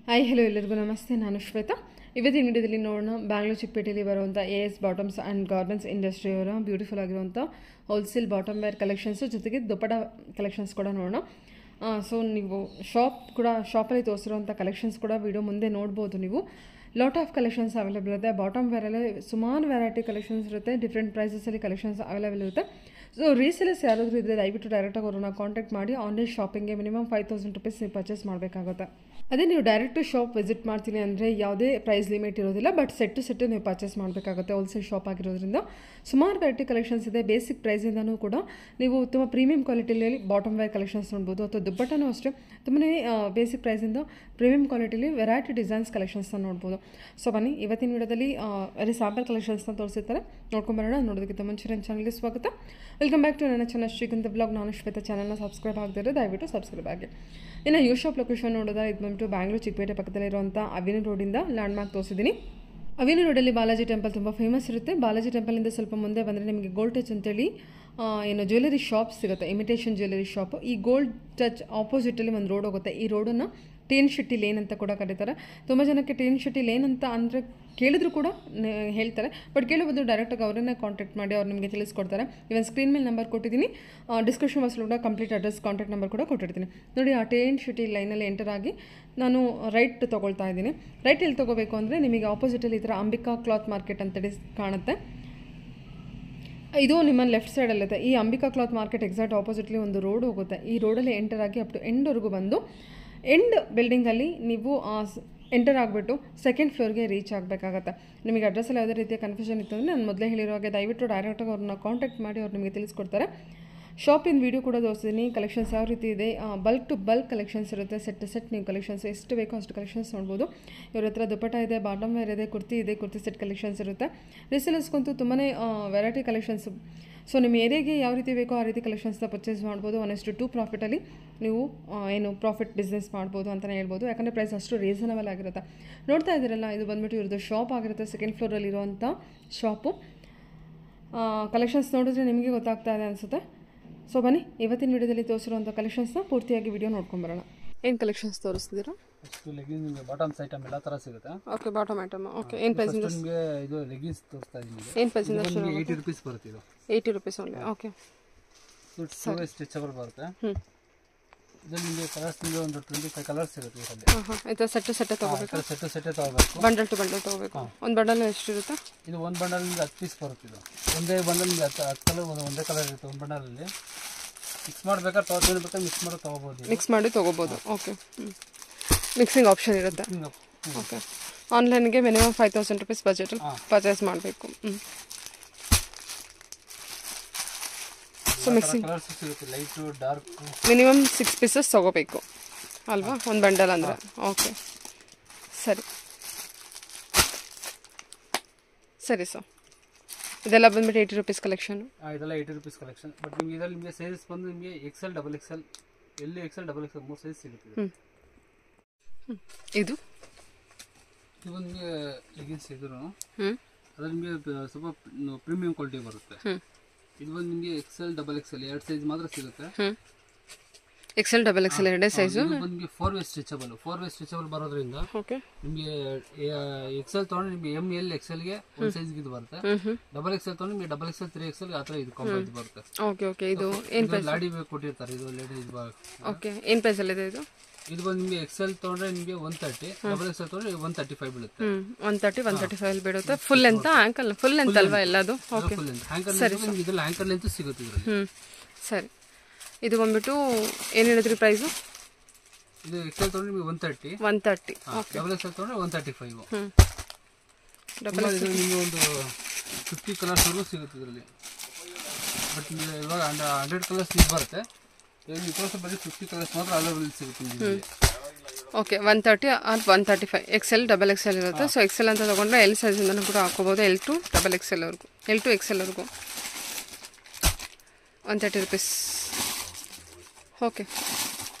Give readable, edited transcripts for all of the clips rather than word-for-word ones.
Hi hello ಎಲ್ಲರಿಗೂ ನಮಸ್ತೆ. ನಾನು ಶ್ವೇತಾ. ಇವತ್ತಿನ ವಿಡಿಯೋದಲ್ಲಿ ನೋಡೋಣ ಬ್ಯಾಂಗ್ಳೂರು ಚಿಕ್ಕಪೇಟೆಯಲ್ಲಿ ಬರುವಂಥ AS ಬಾಟಮ್ಸ್ ಆ್ಯಂಡ್ ಗಾರ್ಮೆಂಟ್ಸ್ ಇಂಡಸ್ಟ್ರಿಯವರ ಬ್ಯೂಟಿಫುಲ್ ಆಗಿರುವಂಥ ಹೋಲ್ಸೇಲ್ ಬಾಟಮ್ ವೇರ್ ಕಲೆಕ್ಷನ್ಸು ಜೊತೆಗೆ ದುಪ್ಪಟ ಕಲೆಕ್ಷನ್ಸ್ ಕೂಡ ನೋಡೋಣ. ಸೊ ನೀವು ಶಾಪಲ್ಲಿ ತೋರಿಸಿರುವಂಥ ಕಲೆಕ್ಷನ್ಸ್ ಕೂಡ ವಿಡಿಯೋ ಮುಂದೆ ನೋಡ್ಬೋದು. ನೀವು ಲಾಟ್ ಆಫ್ ಕಲೆಕ್ಷನ್ಸ್ ಅವೈಲೇಬಲ್ ಇರುತ್ತೆ. ಬಾಟಮ್ ವೇರಲ್ಲಿ ಸುಮಾರು ವೆರೈಟಿ ಕಲೆಕ್ಷನ್ಸ್ ಇರುತ್ತೆ. ಡಿಫ್ರೆಂಟ್ ಪ್ರೈಸಸಲ್ಲಿ ಕಲೆಕ್ಷನ್ಸ್ ಅವೈಲೇಬಲ್ ಇರುತ್ತೆ. ಸೊ ರೀಸೇಲರ್ಸ್ ಯಾರಾದರೂ ಇದ್ದರೆ ದಯವಿಟ್ಟು ಡೈರೆಕ್ಟಾಗಿ ಅವ್ರನ್ನ ಕಾಂಟ್ಯಾಕ್ಟ್ ಮಾಡಿ ಆನ್ಲೈನ್ ಶಾಪಿಂಗ್ಗೆ ಮಿನಿಮಮ್ 5000 ರೂಪೀಸ್ ನೀವು ಪರ್ಚೇಸ್ ಮಾಡಬೇಕಾಗುತ್ತೆ. ಅದೇ ನೀವು ಡೈರೆಕ್ಟು ಶಾಪ್ ವಿಸಿಟ್ ಮಾಡ್ತೀನಿ ಅಂದರೆ ಯಾವುದೇ ಪ್ರೈಸ್ ಲಿಮಿಟ್ ಇರೋದಿಲ್ಲ, ಬಟ್ ಸೆಟ್ಟು ನೀವು ಪರ್ಚೇಸ್ ಮಾಡಬೇಕಾಗುತ್ತೆ. ಹೋಲ್ಸೇಲ್ ಶಾಪ್ ಆಗಿರೋದ್ರಿಂದ ಸುಮಾರು ವೆರೈಟಿ ಕಲೆಕ್ಷನ್ಸ್ ಇದೆ. ಬೇಸಿಕ್ ಪ್ರೈಸಿಂದನೂ ಕೂಡ ನೀವು ತುಂಬ ಪ್ರೀಮಿಯಂ ಕ್ವಾಲಿಟಿಯಲ್ಲಿ ಬಾಟಮ್ ವೇರ್ ಕಲೆಕ್ಷನ್ಸ್ ನೋಡ್ಬೋದು, ಅಥವಾ ದುಪ್ಪಟ್ಟನೂ ಅಷ್ಟೇ ತುಂಬನೇ ಬೇಸಿಕ್ ಪ್ರೈಸಿಂದ ಪ್ರೀಮಿಯಂ ಕ್ವಾಲಿಟಿಲಿ ವೆರೈಟಿ ಡಿಸೈನ್ಸ್ ಕಲೆಕ್ಷನ್ಸ್ನ ನೋಡ್ಬೋದು. ಸೊ ಬನ್ನಿ, ಇವತ್ತಿನ ವಿಡಿಯೋದಲ್ಲಿ ವೆರಿ ಸ್ಯಾಂಪಲ್ ಕಲೆಕ್ಷನ್ಸ್ನ ತೋರಿಸಿರ್ತಾರೆ, ನೋಡ್ಕೊಂಬರೋಣ. ನೋಡೋದಕ್ಕಿಂತ ಮುಂಚೆ ನನ್ನ ಚಾನಲ್ಗೆ ಸ್ವಾಗತ. ವೆಲ್ಕಮ್ ಬ್ಯಾಕ್ ಟು ನನ್ನ ಚಾನಲ್ ಶ್ರೀಗಂಧ ಬ್ಲಾಗ್. ನಾನು ಶ್ವೇತಾ. ಚಾನಲ್ನ ಸಬ್ಸ್ಕ್ರೈಬ್ ಆಗದಿರೋ ದಯವಿಟ್ಟು ಸಬ್ಸ್ಕ್ರೈಬ್ ಆಗಿ. ಇನ್ನು ಯು ಶಾಪ್ ಲೊಕೇಶನ್ ನೋಡೋದಾ, ಇದು ಬಂದುಬಿಟ್ಟು ಬ್ಯಾಂಗ್ಳೂರು ಚಿಕ್ಕಪೇಟೆ ಪಕ್ಕದಲ್ಲಿರುವಂಥ ಅವಿನಿ ರೋಡಿಂದ ಲ್ಯಾಂಡ್ ಮಾರ್ಕ್ ತೋರಿಸಿದ್ದೀನಿ. ಅವಿನಿ ರೋಡಲ್ಲಿ ಬಾಲಾಜಿ ಟೆಂಪಲ್ ತುಂಬ ಫೇಮಸ್ ಇರುತ್ತೆ. ಬಾಲಾಜಿ ಟೆಂಪಲಿಂದ ಸ್ವಲ್ಪ ಮುಂದೆ ಬಂದರೆ ನಿಮಗೆ ಗೋಲ್ಡ್ ಟಚ್ ಅಂತೇಳಿ ಏನು ಜ್ಯುವೆಲರಿ ಶಾಪ್ ಸಿಗುತ್ತೆ, ಇಮಿಟೇಷನ್ ಜ್ಯುವೆಲರಿ ಶಾಪ್. ಈ ಗೋಲ್ಡ್ ಟಚ್ ಆಪೋಸಿಟಲ್ಲಿ ಒಂದು ರೋಡ್ ಹೋಗುತ್ತೆ. ಈ ರೋಡನ್ನು ಟೇನ್ ಶೆಟ್ಟಿ ಲೇನ್ ಅಂತ ಕೂಡ ಕರೀತಾರೆ. ತುಂಬ ಜನಕ್ಕೆ ಟೇನ್ ಶೆಟ್ಟಿ ಲೇನ್ ಅಂತ ಅಂದರೆ ಕೇಳಿದ್ರು ಕೂಡ ಹೇಳ್ತಾರೆ, ಬಟ್ ಕೇಳಬಹುದು ಡೈರೆಕ್ಟಾಗಿ ಅವರನ್ನೇ ಕಾಂಟ್ಯಾಕ್ಟ್ ಮಾಡಿ ಅವ್ರು ನಿಮಗೆ ತಿಳಿಸ್ಕೊಡ್ತಾರೆ. ಇವನ್ ಸ್ಕ್ರೀನ್ ಮೇಲೆ ನಂಬರ್ ಕೊಟ್ಟಿದ್ದೀನಿ, ಡಿಸ್ಕ್ರಿಪ್ಷನ್ ಬಾಕ್ಸಲ್ಲಿ ಕೂಡ ಕಂಪ್ಲೀಟ್ ಅಡ್ರೆಸ್, ಕಾಂಟ್ಯಾಕ್ಟ್ ನಂಬರ್ ಕೂಡ ಕೊಟ್ಟಿರ್ತೀನಿ. ನೋಡಿ, ಆ ಟೇನ್ ಶೆಟ್ಟಿ ಲೈನಲ್ಲಿ ಎಂಟರ್ ಆಗಿ ನಾನು ರೈಟ್ ತೊಗೊಳ್ತಾ ಇದ್ದೀನಿ. ರೈಟ್ ಎಲ್ಲಿ ತೊಗೋಬೇಕು ಅಂದರೆ ನಿಮಗೆ ಆಪೋಸಿಟಲ್ಲಿ ಈ ಥರ ಅಂಬಿಕಾ ಕ್ಲಾತ್ ಮಾರ್ಕೆಟ್ ಅಂತೇಳಿ ಕಾಣುತ್ತೆ. ಇದು ನಿಮ್ಮ ಲೆಫ್ಟ್ ಸೈಡಲ್ಲಿದೆ. ಈ ಅಂಬಿಕಾ ಕ್ಲಾತ್ ಮಾರ್ಕೆಟ್ ಎಕ್ಸಾಕ್ಟ್ ಆಪೋಸಿಟ್ಲಿ ಒಂದು ರೋಡ್ ಹೋಗುತ್ತೆ. ಈ ರೋಡಲ್ಲಿ ಎಂಟರ್ ಆಗಿ ಅಪ್ ಟು ಎಂಡ್ವರೆಗೂ ಬಂದು ಎಂಡ್ ಬಿಲ್ಡಿಂಗಲ್ಲಿ ನೀವು ಎಂಟರ್ ಆಗಿಬಿಟ್ಟು ಸೆಕೆಂಡ್ ಫ್ಲೋರ್ಗೆ ರೀಚ್ ಆಗಬೇಕಾಗತ್ತೆ. ನಿಮಗೆ ಅಡ್ರೆಸ್ಸಲ್ಲಿ ಯಾವುದೇ ರೀತಿಯ ಕನ್ಫ್ಯೂಷನ್ ಇತ್ತು ಅಂದರೆ ನಾನು ಮೊದಲೇ ಹೇಳಿರೋ ಹಾಗೆ ದಯವಿಟ್ಟು ಡೈರೆಕ್ಟಾಗಿ ಅವ್ರನ್ನ ಕಾಂಟ್ಯಾಕ್ಟ್ ಮಾಡಿ ಅವ್ರು ನಿಮಗೆ ತಿಳಿಸ್ಕೊಡ್ತಾರೆ. ಶಾಪಿನ ವೀಡಿಯೋ ಕೂಡ ತೋರಿಸಿದ್ದೀನಿ. ಕಲೆಕ್ಷನ್ಸ್ ಯಾವ ರೀತಿ ಇದೆ, ಬಲ್ಕ್ ಟು ಬಲ್ಕ್ ಕಲೆಕ್ಷನ್ಸ್ ಇರುತ್ತೆ. ಸೆಟ್ ನೀವು ಕಲೆಕ್ಷನ್ಸ್ ಎಷ್ಟು ಬೇಕೋ ಅಷ್ಟು ಕಲೆಕ್ಷನ್ಸ್ ನೋಡ್ಬೋದು. ಇವ್ರ ಹತ್ರ ದುಪ್ಪಟ ಇದೆ, ಬಾಟಮ್ ವೇರ್ ಇದೆ, ಕುರ್ತಿ ಇದೆ, ಕುರ್ತಿ ಸೆಟ್ ಕಲೆಕ್ಷನ್ಸ್ ಇರುತ್ತೆ. ರೀಸೇಲರ್ಸ್ಗಂತೂ ತುಂಬಾ ವೆರೈಟಿ ಕಲೆಕ್ಷನ್ಸ್. ಸೊ ನಿಮ್ಮ ಏರಿಯಾಗೆ ಯಾವ ರೀತಿ ಬೇಕೋ ಆ ರೀತಿ ಕಲೆಕ್ಷನ್ಸ್ನ ಪರ್ಚೇಸ್ ಮಾಡ್ಬೋದು. 1:2 ಪ್ರಾಫಿಟಲ್ಲಿ ನೀವು ಏನು ಪ್ರಾಫಿಟ್ ಬಿಸ್ನೆಸ್ ಮಾಡ್ಬೋದು ಅಂತಲೇ ಹೇಳ್ಬೋದು. ಯಾಕಂದರೆ ಪ್ರೈಸ್ ಅಷ್ಟು ರೀಸನಬಲ್ ಆಗಿರುತ್ತೆ. ನೋಡ್ತಾ ಇದ್ದೀರಲ್ಲ, ಇದು ಬಂದುಬಿಟ್ಟು ಇವ್ರದ್ದು ಶಾಪ್ ಆಗಿರುತ್ತೆ. Second ಫ್ಲೋರಲ್ಲಿರುವಂಥ shop. ಕಲೆಕ್ಷನ್ಸ್ ನೋಡಿದ್ರೆ ನಿಮಗೆ ಗೊತ್ತಾಗ್ತಾ ಇದೆ ಅನಿಸುತ್ತೆ. ಸೊ ಬನ್ನಿ, ಇವತ್ತಿನ ವಿಡಿಯೋದಲ್ಲಿ ತೋರಿಸಿರುವಂಥ ಕಲೆಕ್ಷನ್ಸ್ನ ಪೂರ್ತಿಯಾಗಿ ವಿಡಿಯೋ ನೋಡ್ಕೊಂಬರೋಣ. ಏನು ಕಲೆಕ್ಷನ್ಸ್ ತೋರಿಸ್ತಿದ್ದೀರಾ? ನಿಮಗೆ ಬಾಟಮ್ಸ್ ಐಟಮ್ ಎಲ್ಲ ತರ ಸಿಗುತ್ತೆ. Okay, bottom item. ಓಕೆ, ಏನು ಪ್ರೈಸ್? ನಿಮಗೆ ಇದು ಲೆಗಿನ್ಸ್ ತೋರಿಸ್ತಾ ಇದ್ದೀನಿ. ಏನು ಪ್ರೈಸ್ ಇಂದ? 80 ರೂಪೀಸ್ ಬರುತ್ತೆ. ಇದು 80 ರೂಪೀಸ್ ಓನ್ಲಿ. ಓಕೆ, ಇದು ಸ್ಟ್ರೆಚಬಲ್ ಬರುತ್ತೆ. ಇದು ನಿಮಗೆ ಕಲರ್ಸ್ ನಿಮಗೆ ಒಂದು 25 ಕಲರ್ಸ್ ಸಿಗುತ್ತೆ ಇದರಲ್ಲಿ. ಇದು ಸೆಟ್ ತಗೋಬೇಕು. ಸೆಟ್ ತಗೋಬೇಕು. ಬಂಡಲ್ ಟು ಬಂಡಲ್ ತಗೋಬೇಕು. ಒಂದು ಬಂಡಲ್ ಎಷ್ಟು ಇರುತ್ತೆ? ಇದು ಒಂದು ಬಂಡಲ್ ನಿಮಗೆ 10 ಪೀಸ್ ಬರುತ್ತೆ. ಇದು ಒಂದೇ ಬಂಡಲ್ ನಿಮಗೆ 10 ಕಲರ್ ಒಂದೇ ಕಲರ್ ಇರುತ್ತೆ. ಒಂದು ಬಂಡಲಲ್ಲಿ ಮಿಕ್ಸ್ ಮಾಡ್ಬೇಕಾದ್ರೆ ತೊಗೊಳ್ಬೇಕಾದ್ರೆ ಮಿಕ್ಸ್ ಮಾಡಿ ತೊಗೋಬೋದು. ಮಿಕ್ಸ್ ಮಾಡಿ ತೊಗೋಬೋದು. ಓಕೆ, ಮಿಕ್ಸಿಂಗ್ ಆಪ್ಷನ್ ಇರುತ್ತೆ. ಓಕೆ, ಆನ್ಲೈನ್ಗೆ ಮಿನಿಮಮ್ 5000 ರೂಪೀಸ್ ಬಜೆಟಲ್ಲಿ ಪರ್ಚೇಸ್ ಮಾಡಬೇಕು. ಸೊ ಮಿಕ್ಸಿಂಗ್ ಕಲರ್ಸ್ ಸಿಗುತ್ತೆ, ಲೈಟು ಡಾರ್ಕ್. ಮಿನಿಮಮ್ 6 ಪೀಸಸ್ ತೊಗೋಬೇಕು ಅಲ್ವಾ, ಒಂದು ಬಂಡಲ್ ಅಂದರೆ? ಓಕೆ, ಸರಿ ಸರ್. ಇದೆಲ್ಲ ಬಂದ್ಬಿಟ್ಟು 80 ರೂಪೀಸ್ ಕಲೆಕ್ಷನ್. ಇದೆಲ್ಲ 80 ರೂಪೀಸ್ ಕಲೆಕ್ಷನ್. ಬಟ್ ನಿಮಗೆ ಇದರಲ್ಲಿ ನಿಮಗೆ ಸೈಜಸ್ ಬಂದು ನಿಮಗೆ XL, XXL, XL, XXL 3 size ಸಿಗುತ್ತೆ. ಇದು ನಿಮಗೆ ಲೆಗಿನ್ಸ್ ಇದ್ರು ಅದ್ರ ನಿಮಗೆ ಸ್ವಲ್ಪ ಪ್ರೀಮಿಯಂ ಕ್ವಾಲಿಟಿ ಬರುತ್ತೆ. ಇದು ಬಂದು ನಿಮಗೆ XL, XXL 2 ಸೈಜ್ ಮಾತ್ರ ಸಿಗುತ್ತೆ. XL, XXL 2 size. ನಿಮಗೆ 4 ವೇ ಸ್ಟ್ರೆಚಬಲ್ ಬರೋದ್ರಿಂದ ನಿಮಗೆ XL ತಗೊಂಡ್ರೆ ನಿಮಗೆ ML, XL ಗೆ ಒಂದು ಸೈಜ್ ಇದು ಬರುತ್ತೆ. XXL ತಗೊಂಡ್ರೆ ನಿಮಗೆ XXL, 3XL ಆ ಥರ ಇದು ಕಾಂಪ್ರಮೈಸ್ ಬರುತ್ತೆ. ಓಕೆ. ಇದು ಏನು ಪ್ರೈಸ್? ಲಾಡಿ ಕೊಟ್ಟಿರ್ತಾರೆ. ಇದು ಲೇಡೀಸ್ ಓಕೆ, ಏನು ಪ್ರೈಸ್ ಅಲ್ಲಿ ಇದೆ ಇದು? ಇದು ಬಂದು ನಿಮಗೆ XL ತಗೊಂಡ್ರೆ ನಿಮಗೆ 130, XXL ತಗೊಂಡ್ರೆ 135 ಬೀಳುತ್ತೆ. 135 ಬೀಳುತ್ತೆ. Full length ankle? Full length ಅಲ್ವಾ ಎಲ್ಲದು? ಓಕೆ, ಸರಿ. ಇದರಲ್ಲಿ ಆಂಕಲ್ ಲೆಂತ್ ಸಿಗುತ್ತೆ ಇದರಲ್ಲಿ. ಸರಿ. ಇದು ಬಂದ್ಬಿಟ್ಟು ಏನು ಹೇಳಿದ್ರಿ ಪ್ರೈಸು? ಇದು XL ತಗೊಂಡ್ರೆ ನಿಮಗೆ 130. ಓಕೆ, XXL ತಗೊಂಡ್ರೆ 135. ಇದು ನಿಮಗೆ ಒಂದು 50 ಕಲರ್ಸ್ ವರೆಗೂ ಸಿಗುತ್ತೆ ಇದರಲ್ಲಿ. ಬಟ್ ನಿಮಗೆ ಇವಾಗ 100 ಕಲರ್ಸ್ ಇದು ಬರುತ್ತೆ. ಈ ಪ್ರೋಸೆಸ್ ಬರೀ 50 ಕಲರ್ಸ್ ಮಾತ್ರ ಅವೈಲೇಬಲ್ ಸಿಗುತ್ತೆ ನಿಮಗೆ. ಓಕೆ, 130 ಆರ್ 135 XL, XXL ಇರುತ್ತೆ. ಸೊ XL ಅಂತ ತೊಗೊಂಡ್ರೆ L ಸೈಜಿಂದನೂ ಕೂಡ ಹಾಕೋಬೋದು. L to XXL ವರೆಗೂ, L to XL ವರೆಗೂ 130 ರೂಪೀಸ್. ಓಕೆ,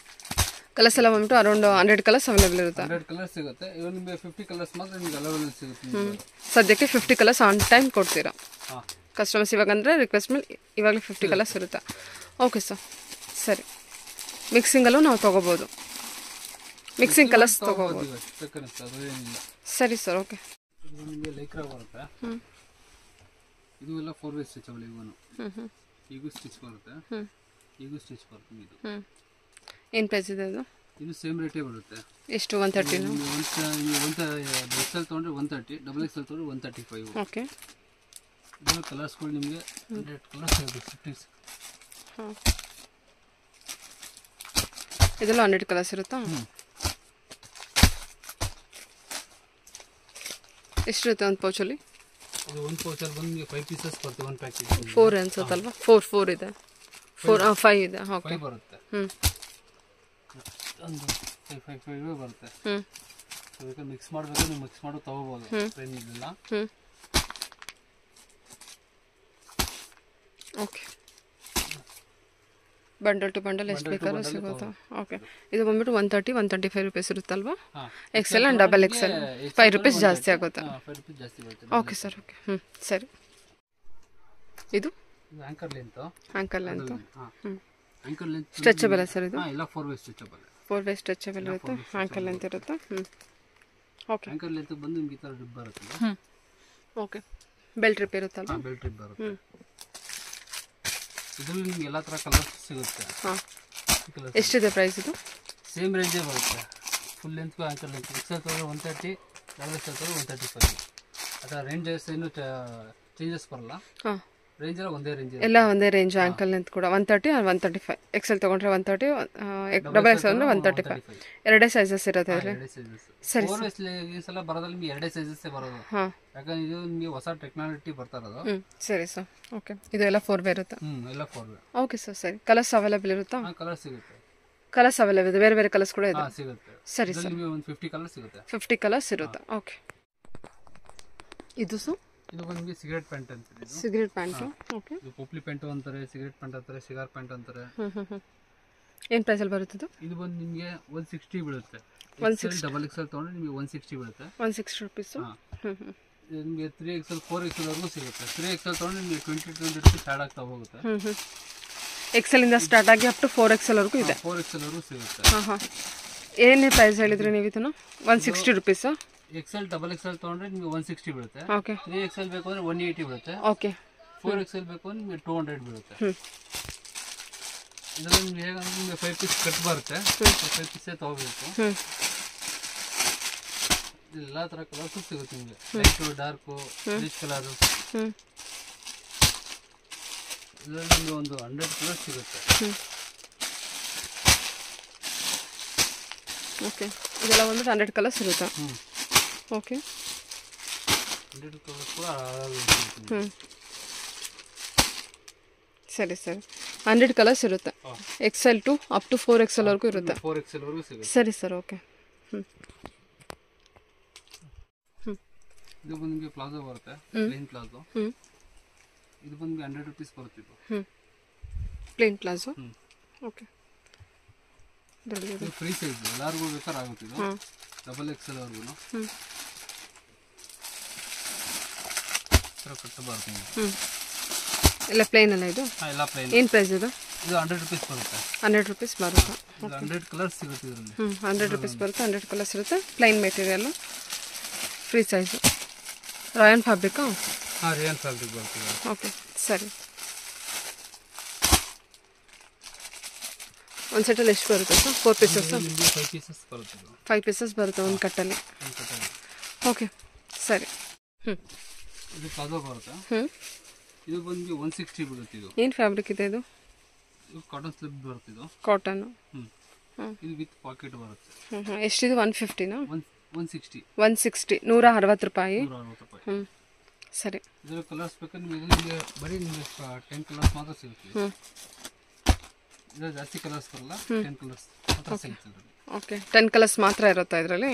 ಕಲರ್ಸ್ ಎಲ್ಲ ಬಂದ್ಬಿಟ್ಟು ಅರೌಂಡ್ 100 ಕಲರ್ಸ್ ಅವೈಲೇಬಲ್ ಇರುತ್ತೆ. 100 ಕಲರ್ಸ್ ಸಿಗುತ್ತೆ. ಇವಾಗ ನಿಮಗೆ 50 ಕಲರ್ಸ್ ಮಾತ್ರ ನಿಮಗೆ ಅವೈಲೇಬಲ್ ಸಿಗುತ್ತೆ. ಸದ್ಯಕ್ಕೆ 50 ಕಲರ್ಸ್ ಆನ್ ಟೈಮ್ ಕೊಡ್ತೀರಾ ಕಸ್ಟಮರ್ಸ್? ಇವಾಗ ಅಂದರೆ ರಿಕ್ವೆಸ್ಟ್ ಮೇಲೆ ಇವಾಗಲೇ 50 ಕಲರ್ಸ್ ಇರುತ್ತೆ. ಓಕೆ ಸರ್, ಸರಿ. ಮಿಕ್ಸಿಂಗಲ್ಲೂ ನಾವು ತೊಗೋಬೋದು. ಮಿಕ್ಸಿಂಗ್ ಕಲರ್ಸ್ ತೊಗೋಬೋದು. ಅದೇನಿಲ್ಲ. ಸರಿ ಸರ್, ಓಕೆ. ಇದು ನಿಮಗೆ ಲೈಕ್ರಾ ಬರುತ್ತೆ. ಇದು ಎಲ್ಲ 4 ವೇ ಸ್ಟಿಚಬಲ್. ಈಗೂ ಸ್ಟಿಚ್ ಬರುತ್ತೆ, ಈಗೂ ಸ್ಟಿಚ್ ಬರುತ್ತೆ. ಇದು ಏನು ಪ್ರೈಸ್ ಇದೆ ಅದು? ಇದು ಸೇಮ್ ರೇಟೇ ಬರುತ್ತೆ. ಎಷ್ಟು? 130? XL ತೊಗೊಂಡ್ರೆ 130, XXL ತೊಗೊಂಡ್ರೆ 135. ಓಕೆ. ಇದರ ಕಲರ್ಸ್ಗಳು ನಿಮಗೆ 100 ಕಲರ್ಸ್ ಸಿಗುತ್ತೆ. ಹಾಂ, ಇದೆಲ್ಲ 100 ಕಲರ್ಸ್ ಇರುತ್ತಾ? ಎಷ್ಟಿರುತ್ತೆ ಒಂದು ಪೌಚಲ್ಲಿ? ಇದು ಒಂದು ಪೌಚಲ್ಲಿ ಬಂದು ನಿಮಗೆ 5 ಪೀಸಸ್ ಬರುತ್ತೆ. ಒಂದು ಪ್ಯಾಕೆಟ್ 4 ಅನ್ಸುತ್ತಲ್ವಾ? 4 ಇದೆ. 5 ಇದೆ. ಓಕೆ. 5 ಬರುತ್ತೆ. ಒಂದು 5 ಬರುತ್ತೆ. ಬೇಕಾದ್ರೆ ಮಿಕ್ಸ್ ಮಾಡಬೇಕು, ನೀವು ಮಿಕ್ಸ್ ಮಾಡಿ ತೊಗೋಬೋದು. ಏನಿಲ್ಲ. ಓಕೆ. ಬಂಡಲ್ ಟು ಬಂಡಲ್ ಎಷ್ಟು ಬೇಕಾದ್ರೂ ಸಿಗುತ್ತಾ? ಓಕೆ. ಇದು ಬಂದ್ಬಿಟ್ಟು 130, 135 ರೂಪೀಸ್ ಇರುತ್ತಲ್ವಾ? XL ಆ್ಯಂಡ್ XXL 5 ರೂಪೀಸ್ ಜಾಸ್ತಿ ಆಗುತ್ತೆ. Okay sir, okay. ಸರಿ. ಇದು ಆಂಕರ್ ಲೆಂತ್. ಸ್ಟ್ರೆಚಬಲ್ ಸರ್ ಇದು? ಇಲ್ಲ, 4 ವೇ ಸ್ಟ್ರೆಚಬಲ್. 4 ವೇ ಸ್ಟ್ರೆಚಬಲ್ ಇರುತ್ತೆ. ಆಂಕರ್ ಲೆಂತ್ ಇರುತ್ತೆ. ಓಕೆ. ಆಂಕರ್ ಲೆಂತ್ ಬಂದು ನಿಮಗೆ ಈ ಥರ ರಿಬ್ ಬರುತ್ತೆ. ಓಕೆ. ಬೆಲ್ಟ್ ರಿಪ್ ಇರುತ್ತಲ್ವಾ? ಬೆಲ್ಟ್ ರಿಬ್ ಬರುತ್ತೆ. ಇದರಲ್ಲಿ ನಿಮ್ಗೆ ಎಲ್ಲ ಥರ ಕಲರ್ಸ್ ಸಿಗುತ್ತೆ. ಹಾಂ. ಎಷ್ಟಿದೆ ಪ್ರೈಸ್ ಇದು? ಸೇಮ್ ರೇಂಜೇ ಬರುತ್ತೆ. ಫುಲ್ ಲೆಂತ್ಗೂ ಆಂಕರ್ ಲೆಂತ್. XL ತೊಗೊಂಡ್ರೆ 130, XXL ತೊಗೊಂಡ್ರೆ 135. ಆ ಥರ ರೇಂಜಸ್ ಏನು ಚೇಂಜಸ್ ಬರಲ್ಲ. ಹಾಂ. ರೇಂಜ್ ಎಲ್ಲ ಒಂದೇ ರೇಂಜ್. ಎಲ್ಲ ಒಂದೇ ರೇಂಜ್. ಆಂಕಲ್ ಲೆಂತ್ ಕೂಡ 130 ಆರ್ 135. XL ತೊಗೊಂಡ್ರೆ 130, XXL ಅಂದರೆ 135. ಎರಡೇ ಸೈಜಸ್ ಇರುತ್ತೆ ಅದರಲ್ಲಿ. ಸರಿ ಸಲ ಬರೋದ್ರಲ್ಲಿ ನಿಮಗೆ ಎರಡೇ ಸೈಜಸ್ಸೇ ಬರೋದು. ಹಾಂ. ಯಾಕಂದ್ರೆ ಇದು ನಿಮಗೆ ಹೊಸ ಟೆಕ್ನಾಲಜಿ ಬರ್ತಾ ಇರೋದು. ಸರಿ ಸರ್, ಓಕೆ. ಇದು ಎಲ್ಲ 4 ವೇ ಇರುತ್ತೆ? ಎಲ್ಲ 4 ವೇ. ಓಕೆ ಸರ್, ಸರಿ. ಕಲರ್ಸ್ ಅವೈಲೇಬಲ್ ಇರುತ್ತಾ? ಕಲರ್ ಸಿಗುತ್ತೆ. ಕಲರ್ಸ್ ಅವೈಲೇಬಲ್ ಇದೆ? ಬೇರೆ ಬೇರೆ ಕಲರ್ಸ್ ಕೂಡ ಇದೆ? ಸಿಗುತ್ತೆ. ಸರಿ ಸರ್, ನಿಮಗೆ ಒಂದು 50 ಕಲರ್ಸ್ ಸಿಗುತ್ತೆ. 50 ಕಲರ್ಸ್ ಇರುತ್ತೆ. ಓಕೆ. ಇದು ಸರ್? ಇದು ಬಂದು ಸಿಗರೇಟ್ ಪ್ಯಾಂಟ್ ಅಂತ. Cigarette pant. ಓಕೆ. ಇದು ಪೋಪ್ಲಿ ಪ್ಯಾಂಟ್ ಅಂತಾರೆ, ಸಿಗರೇಟ್ ಪ್ಯಾಂಟ್ ಅಂತಾರೆ, ಸಿಗಾರ್ ಪ್ಯಾಂಟ್ ಅಂತಾರೆ. ಏನು ಪ್ರೈಸಲ್ಲಿ ಬರುತ್ತೆ ಇದು? ಇದು ಬಂದು ನಿಮಗೆ 160 ಬೀಳುತ್ತೆ. XXL ತೊಗೊಂಡ್ರೆ ನಿಮಗೆ 160 ಬೀಳುತ್ತೆ. 160 ರೂಪೀಸು. ನಿಮಗೆ 3XL 4XL ವರೆಗೂ ಸಿಗುತ್ತೆ. 3XL ತೊಗೊಂಡ್ರೆ ನಿಮಗೆ 20 ರೂಪೀಸ್ ಸ್ಟಾರ್ಟ್ ಆಗ್ತಾ ಹೋಗುತ್ತೆ. XL ಇಂದ ಸ್ಟಾರ್ಟ್ ಆಗಿ ಅಪ್ ಟು 4XL ವರೆಗೂ ಇದೆ. 4XL ವರೆಗೂ ಸಿಗುತ್ತೆ. ಹಾಂ. ಏನೇ ಪ್ರೈಸ್ ಹೇಳಿದ್ರಿ ನೀವು ಇದನ್ನು? 160 ರೂಪೀಸು. XL XXL ತೊಗೊಂಡ್ರೆ ನಿಮಗೆ 160 ಬೀಳುತ್ತೆ. ಓಕೆ. 3XL ಬೇಕು ಅಂದರೆ 180 ಬೀಳುತ್ತೆ. ಓಕೆ. 4XL ಬೇಕು ಅಂದರೆ ನಿಮಗೆ 200 ಬೀಳುತ್ತೆ. ಇದರಲ್ಲಿ ನಿಮಗೆ ಹೇಗಂದ್ರೆ ನಿಮಗೆ 5 ಪೀಸ್ ಕಟ್ ಬರುತ್ತೆ. 5 ಪೀಸೇ ತೊಗೋಬೇಕು. ಎಲ್ಲ ಥರ ಕಲರ್ಸು ಸಿಗುತ್ತೆ ನಿಮಗೆ. Light, dark, rich colour. ಇದರಲ್ಲಿ ನಿಮಗೆ ಒಂದು 100 ಕಲರ್ಸ್ ಸಿಗುತ್ತೆ. ಓಕೆ. ಇದೆಲ್ಲ ಒಂದು 100 ಕಲರ್ಸ್ ಇರುತ್ತೆ. ಓಕೆ. 100 ಕಲರ್ಸ್ ಕೂಡ ಸರಿ ಸರಿ. 100 ಕಲರ್ಸ್ ಇರುತ್ತೆ. XL to up to 4XL ವರೆಗೂ ಇರುತ್ತೆ. 4XL ವರೆಗೂ ಸಿಗುತ್ತೆ. ಸರಿ ಸರ್, ಓಕೆ. ಇದು ಬಂದು ನಿಮಗೆ ಪ್ಲಾಜೋ ಬರುತ್ತೆ, ಪ್ಲೇನ್ ಪ್ಲಾಜೋ. ಇದು ಬಂದು 100 ರೂಪೀಸ್ ಬರುತ್ತೆ. ಇದು ಪ್ಲೇನ್ ಪ್ಲಾಜೋ. ಓಕೆ. ಇದು ಫ್ರೀ ಸೈಜ್, ಎಲ್ಲರಿಗೂ ಬೇಕಾದ್ರೆ ಆಗುತ್ತೆ. ಇದು XXL ವರೆಗೂ ಕಟ್ಟು ಬರುತ್ತೆ. ಎಲ್ಲ ಪ್ಲೇನ್ ಅಲ್ಲ ಇದು? ಎಲ್ಲ ಪ್ಲೇನ್. ಏನು ಪ್ರೈಸ್ ಇದು? ಇದು 100 ರೂಪೀಸ್ ಬರುತ್ತೆ. 100 ರೂಪೀಸ್ ಬರುತ್ತೆ. 100 ಕಲರ್ಸ್ ಸಿಗುತ್ತೆ ಇದರಲ್ಲಿ. 100 ರೂಪೀಸ್ ಬರುತ್ತೆ. 100 ಕಲರ್ಸ್ ಇರುತ್ತೆ. Plain material, free size. Rayon ಫ್ಯಾಬ್ರಿಕಾ? ಹಾಂ, ರಾಯನ್ ಫ್ಯಾಬ್ರಿಕ್ ಬರ್ತದೆ. ಓಕೆ, ಸರಿ. ಒಂದು ಸೆಟ್ಟಲ್ಲಿ ಎಷ್ಟು ಬರುತ್ತೆ ಸರ್? 4 ಪೀಸಸ್? 5 ಪೀಸಸ್ ಬರುತ್ತೆ. 5 ಪೀಸಸ್ ಬರುತ್ತೆ ಒಂದು ಕಟ್ಟಲ್ಲಿ. ಓಕೆ, ಸರಿ. ಇದು ಪ್ಲಾಜೋ ಬರುತ್ತೆ. ಇದು ಬಂದು 160 ಬೀಳುತ್ತೆ. ಇದು ಏನು ಫ್ಯಾಬ್ರಿಕ್ ಇದೆ ಇದು? ಕಾಟನ್ ಸ್ಲಿಪ್ ಬರುತ್ತೆ. ಇದು ಕಾಟನ್ನು. ಇದು ವಿತ್ ಪಾಕೆಟ್ ಬರುತ್ತೆ. ಎಷ್ಟಿದು? 150ನಾ? 160. 160, 160 ರೂಪಾಯಿ. 160 ರೂಪಾಯಿ. ಸರಿ. ಇದರ ಕಲರ್ಸ್ ಬೇಕಾದ್ರೆ ನಿಮಗೆ ಬರೀ ನಿಮಗೆ 10 ಕಲರ್ಸ್ ಮಾತ್ರ ಸಿಗುತ್ತೆ. ಇದರ ಜಾಸ್ತಿ ಕಲರ್ಸ್ ಬರಲ್ಲ, 10 ಕಲರ್ಸ್ ಮಾತ್ರ ಸಿಗುತ್ತೆ. ಓಕೆ, 10 ಕಲರ್ಸ್ ಮಾತ್ರ ಇರುತ್ತೆ ಇದರಲ್ಲಿ.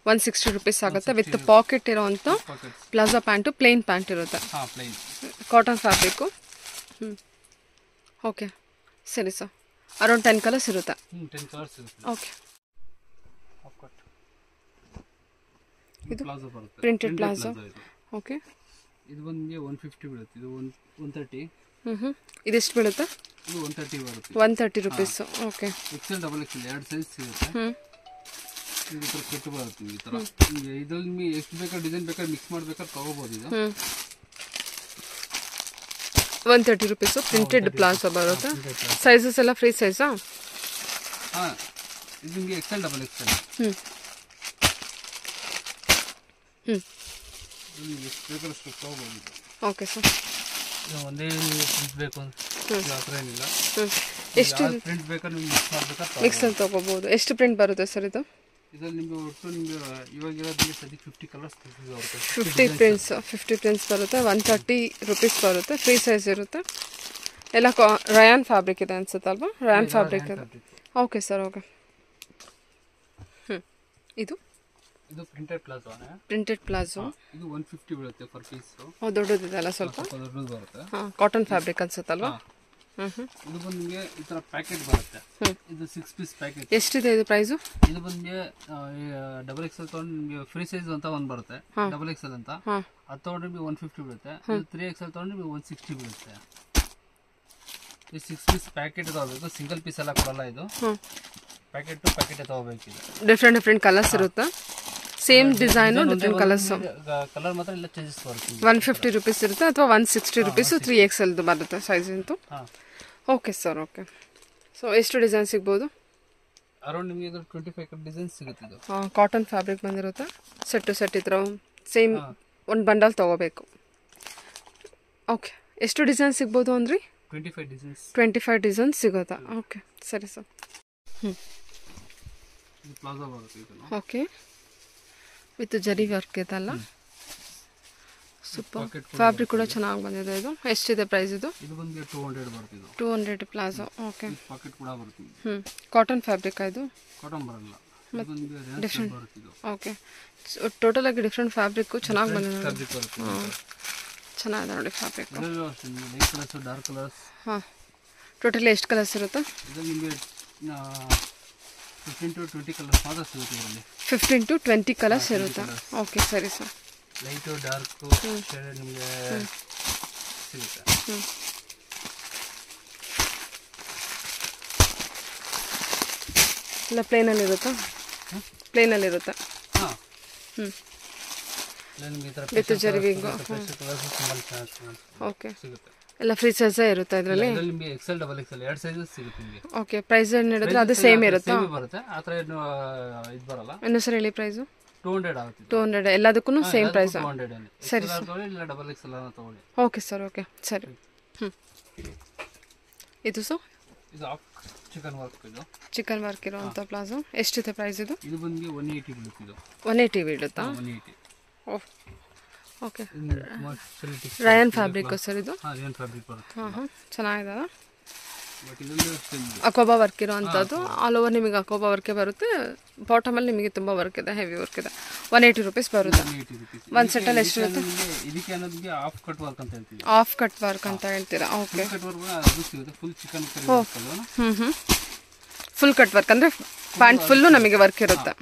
160 ರೂಪೀಸ್ ಆಗುತ್ತೆ. ವಿತ್ ಪಾಕೆಟ್ ಇರೋವಂಥ ಪ್ಲಾಜೋ ಪ್ಯಾಂಟು, ಪ್ಲೇನ್ ಪ್ಯಾಂಟ್ ಇರುತ್ತೆ. Cotton fabric. ಓಕೆ, ಸರಿ ಸರ್. ಅರೌಂಡ್ 10 ಕಲರ್ಸ್ ಇರುತ್ತೆ. 10 ಕಲರ್ಸ್ ಇರುತ್ತೆ. ಓಕೆ. ಇದು ಪ್ಲಾಜೋ ಬರುತ್ತೆ, ಪ್ರಿಂಟೆಡ್ ಪ್ಲಾಜೋ. ಓಕೆ. ಇದು ಬಂದು ನಿಮಗೆ 150 ಬೀಳುತ್ತೆ. ಇದು 130. ಇದೆಷ್ಟು ಬೀಳುತ್ತೆ? ಇದು 130 ಬರುತ್ತೆ. 130 rupees. Okay. XL XXL 2 size ಸಿಗುತ್ತೆ. ಈ ತರ ಕಟ್ ಬರುತ್ತೆ ಈ ತರ. ಇದ್ರಲ್ಲಿ ನಿಮಗೆ ಎಷ್ಟು ಬೇಕಾದ್ರೆ ಡಿಸೈನ್ ಬೇಕಾದ್ರೆ ಮಿಕ್ಸ್ ಮಾಡ್ಬೇಕಾದ್ರೆ ತಗೋಬಹುದು ಇದು. 130 rupees ಪ್ರಿಂಟೆಡ್ ಪ್ಲಾಜೋ ಬರುತ್ತೆ. ಸೈಜಸ್ ಎಲ್ಲ ಫ್ರೀ ಸೈಜಾ? ಹಾಂ, ಇದು ನಿಮಗೆ XL ಡಬಲ್ XL. ಎಷ್ಟು ಬೇಕಾದ್ರೆ ಅಷ್ಟು ತಗೋಬಹುದು. Okay sir. ಒಂದೇ ಪ್ರಿಂಟ್ ಬೇಕು ಅಂತ ಆ ಥರ ಏನಿಲ್ಲ. ಎಷ್ಟು ಪ್ರಿಂಟ್ ಬೇಕಾದ್ರೆ ನಿಮ್ಗೆ ಮಿಕ್ಸ್ ಮಾಡ್ಬೇಕಾದ್ರೆ ಮಿಕ್ಸಲ್ಲಿ ತಗೋಬಹುದು. ಎಷ್ಟು ಪ್ರಿಂಟ್ ಬರುತ್ತೆ ಸರ್ ಇದು? ಇದರಲ್ಲಿ ನಿಮಗೆ ಒಟ್ಟು ನಿಮಗೆ ಇವಾಗ ಇರೋದು ಸದ್ಯಕ್ಕೆ 50 ಕಲರ್ಸ್ ಬರುತ್ತೆ. 50 ಪ್ರಿಂಟ್ಸ್ ಬರುತ್ತೆ. 130 rupees ಬರುತ್ತೆ. ಫ್ರೀ ಸೈಜ್ ಇರುತ್ತೆ. ಎಲ್ಲ ರಯಾನ್ ಫ್ಯಾಬ್ರಿಕ್ ಇದೆ ಅನ್ಸುತ್ತಲ್ವಾ? ರಯಾನ್ ಫ್ಯಾಬ್ರಿಕ್ ಇದೆ. Okay sir, okay. ಇದು ಪ್ರಿಂಟೆಡ್ ಪ್ಲಾಜೋ. ಪ್ರಿಂಟೆಡ್ ಪ್ಲಾಜೋ ಇದು 150 ಬೀಳುತ್ತೆ ಪರ್ ಪೀಸ್. ದೊಡ್ಡದಿದೆ ಅಲ್ಲ ಸ್ವಲ್ಪ? ದೊಡ್ಡದು ಬರುತ್ತೆ. ಕಾಟನ್ ಫ್ಯಾಬ್ರಿಕ್ ಅನ್ಸುತ್ತಲ್ವಾ? ಇದು ಬಂದು ನಿಮಗೆ ಈ ತರ ಪ್ಯಾಕೆಟ್ ಬರುತ್ತೆ. ಇದು 6 ಪೀಸ್ ಪ್ಯಾಕೆಟ್. ಎಷ್ಟಿದೆ ಇದು ಪ್ರೈಸು? ಇದು ಬಂದು ಡಬಲ್ XL ತಗೊಂಡು ನಿಮಗೆ ಫ್ರೀ ಸೈಜ್ ಅಂತ ಒಂದು ಬರುತ್ತೆ, ಡಬಲ್ XL ಅಂತ. ಅದು ತಗೊಂಡ್ರೆ ನಿಮಗೆ 150 ಬೀಳುತ್ತೆ. ಇದು 3XL ತಗೊಂಡ್ರೆ ನಿಮಗೆ 160 ಬೀಳುತ್ತೆ. ಈ 6 ಪೀಸ್ ಪ್ಯಾಕೆಟ್ ತಗೋಬೇಕು, ಸಿಂಗಲ್ ಪೀಸ್ ಎಲ್ಲ ಕೊಡಲ್ಲ. ಇದು ಪ್ಯಾಕೆಟ್ ಟು ಪ್ಯಾಕೆಟ್ ತಗೋಬೇಕು. ಡಿಫ್ರೆಂಟ್ ಕಲರ್ಸ್ ಇರುತ್ತೆ. Same design different colours. Colour ಮಾತ್ರ ಎಲ್ಲ ಚೇಂಜಸ್ ಬರುತ್ತೆ. 150 rupees ಇರುತ್ತೆ ಅಥವಾ 160 rupees 3XL ಬರುತ್ತೆ ಸೈಜ್ ಅಂತೂ. Okay sir, okay. ಸೊ ಎಷ್ಟು ಡಿಸೈನ್ ಸಿಗ್ಬೋದು? ಅರೌಂಡ್ ನಿಮಗೆ ಇದು 25 ಡಿಸೈನ್ ಸಿಗುತ್ತೆ. ಇದು ಕಾಟನ್ ಫ್ಯಾಬ್ರಿಕ್ ಬಂದಿರುತ್ತೆ. ಸೆಟ್ ಟು ಸೆಟ್ ಈ ಥರ ಸೇಮ್ ಒಂದು ಬಂಡಲ್ ತೊಗೋಬೇಕು. ಓಕೆ, ಎಷ್ಟು ಡಿಸೈನ್ ಸಿಗ್ಬೋದು ಅಂದ್ರಿ? 25 ಡಿಸೈನ್ಸ್ ಸಿಗುತ್ತಾ? ಓಕೆ, ಸರಿ ಸರ್. ಪ್ಲಾಜೋ ಬರುತ್ತೆ ಇದು. ಓಕೆ, ವಿತ್ ಜರಿ ವರ್ಕ್ ಇದೆಲ್ಲ ಸೂಪರ್. ಫ್ಯಾಬ್ರಿಕ್ ಕೂಡ ಚೆನ್ನಾಗಿ ಬಂದಿದೆ. ಇದು ಎಷ್ಟಿದೆ ಪ್ರೈಸ್? ಇದು ಬಂದು 200 ಬರುತ್ತೆ. 200 ಪ್ಲಾಜೋ. ಓಕೆ, ಪಾಕೆಟ್ ಕೂಡ ಬರುತ್ತೆ. ಕಾಟನ್ ಫ್ಯಾಬ್ರಿಕ್ ಇದು? ಕಾಟನ್ ಬರಲ್ಲ, ಡಿಫ್ರೆಂಟ್. ಓಕೆ, ಟೋಟಲ್ ಆಗಿ ಡಿಫ್ರೆಂಟ್ ಫ್ಯಾಬ್ರಿಕ್ ಚೆನ್ನಾಗಿ ಬಂದಿದೆ. ಚೆನ್ನಾಗಿದೆ ನೋಡಿ ಫ್ಯಾಬ್ರಿಕ್. Dark colours. ಹಾಂ, ಟೋಟಲಿ ಎಷ್ಟು ಕಲರ್ಸ್ ಇರುತ್ತೆ? ನಿಮಗೆ 15 to 20 ಕಲರ್ಸ್ ಮಾತ್ರ ಸಿಗುತ್ತೆ ಇದರಲ್ಲಿ. 15 to 20 ಕಲರ್ಸ್ ಇರುತ್ತೆ. ಓಕೆ, ಸರಿ ಸರ್. ಲೈಟು ಡಾರ್ಕು ಶೇಡ್ ನಿಮಗೆ ಸಿಗುತ್ತೆ. ಇಲ್ಲ ಪ್ಲೇನಲ್ಲಿ ಇರುತ್ತಾ? ಪ್ಲೇನಲ್ಲಿ ಇರುತ್ತೆ. ಹಾಂ, ವಿತ್ ಜರಿವಿಂಗು. ಓಕೆ, ಎಲ್ಲ ಫ್ರೀ ಸೈಜ್ ಇರುತ್ತೆ ಇದರಲ್ಲಿ. ನಿಮಗೆ XL ಡಬಲ್ XL 2 ಸೈಜಸ್ ಸಿಗುತ್ತೆ ನಿಮಗೆ. ಓಕೆ, ಪ್ರೈಸ್ ಏನು ಹೇಳಿದ್ರೆ ಅದು ಸೇಮ್ ಇರುತ್ತಾ? ಬರುತ್ತೆ, ಆ ಥರ ಏನು ಇದು ಬರಲ್ಲ. ಇನ್ನೂ ಸರ್ ಹೇಳಿ ಪ್ರೈಸು? 200 ಆಗುತ್ತೆ. 200 ಎಲ್ಲದಕ್ಕೂ ಸೇಮ್ ಪ್ರೈಸ್? 200. ಸರಿ ಸರ್, ಇಲ್ಲ ಡಬಲ್ XL ತಗೊಳ್ಳಿ. ಓಕೆ ಸರ್, ಓಕೆ ಸರಿ. ಇದು ಸರ್? ಇದು ಚಿಕನ್ ವರ್ಕ್. ಇದು ಚಿಕನ್ ವರ್ಕ್ ಇರುವಂಥ ಪ್ಲಾಜೋ. ಎಷ್ಟಿದೆ ಪ್ರೈಸ್ ಇದು? ಇದು ಬಂದು 180 ಬೀಳುತ್ತೆ. ಇದು 180 ಬೀಳುತ್ತಾ? 180. ಓಹ್, ಓಕೆ. ರಯಾನ್ ಫ್ಯಾಬ್ರಿಕ್ ಸರ್ ಇದು? ಹಾಂ, ರಯಾನ್ ಫ್ಯಾಬ್ರಿಕ್ ಬರುತ್ತೆ. ಹಾಂ, ಚೆನ್ನಾಗಿದೆ. ಬಟ್ ಇದೊಂದು ಅಕೋಬಾ ವರ್ಕ್ ಇರೋವಂಥದ್ದು. ಆಲ್ ಓವರ್ ನಿಮಗೆ ಅಕೋಬಾ ವರ್ಕೇ ಬರುತ್ತೆ. ಬಾಟಮಲ್ಲಿ ನಿಮಗೆ ತುಂಬ ವರ್ಕ್ ಇದೆ, ಹೆವಿ ವರ್ಕ್ ಇದೆ. 180 rupees ಬರುತ್ತೆ. ಒಂದು ಸೆಟ್ಟಲ್ಲಿ ಎಷ್ಟು ಇರುತ್ತೆ? ಇದಕ್ಕೆ ಅನ್ನೋದಕ್ಕೆ ಆಫ್ ಕಟ್ ವರ್ಕ್ ಅಂತ ಹೇಳ್ತೀವಿ. ಆಫ್ ಕಟ್ ವರ್ಕ್ ಅಂತ ಹೇಳ್ತೀರಾ? ಓಕೆ. ಕಟ್ ವರ್ಕ್ ಅದು ಸಿಗುತ್ತೆ. ಫುಲ್ ಚಿಕನ್ ಕರಿ ವರ್ಕ್ ಅಲ್ವಾ? ಫುಲ್ ಕಟ್ ವರ್ಕ್ ಅಂದರೆ ಪ್ಯಾಂಟ್ ಫುಲ್ಲು ನಮಗೆ ವರ್ಕ್ ಇರುತ್ತೆ.